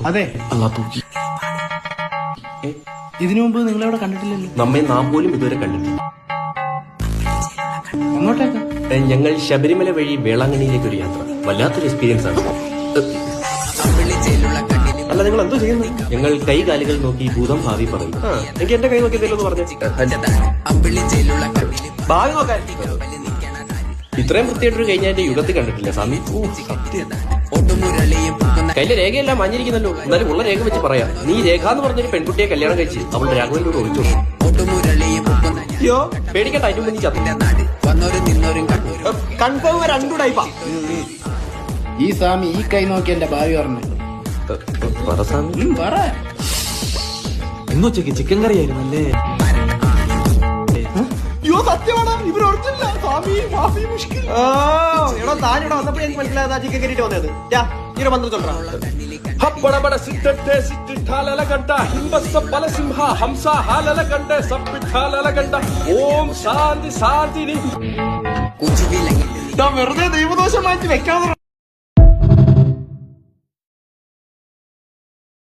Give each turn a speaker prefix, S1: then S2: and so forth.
S1: അതെ,
S2: അല്ലാ തൂക്കി.
S1: ഇതിനു മുമ്പ് നിങ്ങളവിടെ കണ്ടിട്ടില്ലല്ലോ.
S2: നമ്മെ നാം പോലും ഇതുവരെ കണ്ടിട്ടില്ല.
S1: അങ്ങോട്ടേക്കാ?
S2: ഞങ്ങൾ ശബരിമല വഴി വേളാങ്കണ്ണിയിലേക്ക് ഒരു യാത്ര. വല്ലാത്തൊരു എക്സ്പീരിയൻസ് ആണ്. അല്ല, നിങ്ങൾ എന്തോ ചെയ്യുന്നു? ഞങ്ങൾ കൈ കാലുകൾ നോക്കി ഭൂതം ഭാവി പറയും. എനിക്ക് എന്റെ കൈ നോക്കി എന്തെങ്കിലും പറഞ്ഞു. ഭാവി നോക്കാൻ ഇത്രയും വൃത്തിയായിട്ടൊരു കഴിഞ്ഞ എന്റെ യുഗത്തിൽ കണ്ടിട്ടില്ല സ്വാമി. കയ്യിലെ രേഖയെല്ലാം മഞ്ഞിരിക്കുന്നല്ലോ. എന്നാലും ഉള്ള രേഖ വെച്ച് പറയാം. നീ രേഖ എന്ന് പറഞ്ഞൊരു പെൺകുട്ടിയെ കല്യാണം കഴിച്ച് അവളുടെ രാഘവന്റെ കൂടെ ഒളിച്ചു. അയ്യോ പേടിക്കണ്ട, അതിന് മുമ്പ് നീ ചത്തു. കൺഫേം രണ്ടു ടൈപ്പാ.
S1: ഈ സ്വാമി ഈ കൈ നോക്കി എന്റെ ഭാവി പറഞ്ഞു.
S2: പറ സ്വാമി,
S1: പറ.
S3: ഇന്നുച്ചക്ക് ചിക്കൻ കറി ആയിരുന്നു അല്ലേ?
S1: അയ്യോ സത്യമാണ്, ഇവർ ഓർത്തില്ല. സ്വാമി മാഫി മുഷ്കിൽ.
S2: എടോ താൻ ഇവിടെ വന്നപ്പോഴേ എനിക്ക് മനസ്സിലായത് ആ ചിക്കൻ കറിയിട്ട് വന്നത്. ഈ മന്ത്രം ചൊല്ലാ.
S4: ಹಬ್ಬಡ ಸಿದ್ಧತೆ ಸಿದ್ಧಿಠಾಲಗಂಟ ಹಿಂಬಸ್ಸ ಬಲಸಿಂಹ ಹಂಸ ಹಾಲಲಗಂಡ ಸಪ್ಪಿಠಾಲಗಂಡ ಓಂ ಶಾಂತಿ ಶಾಂತಿ.
S1: വെറുതെ ദൈവദോഷം മാറ്റി വെക്കാതെ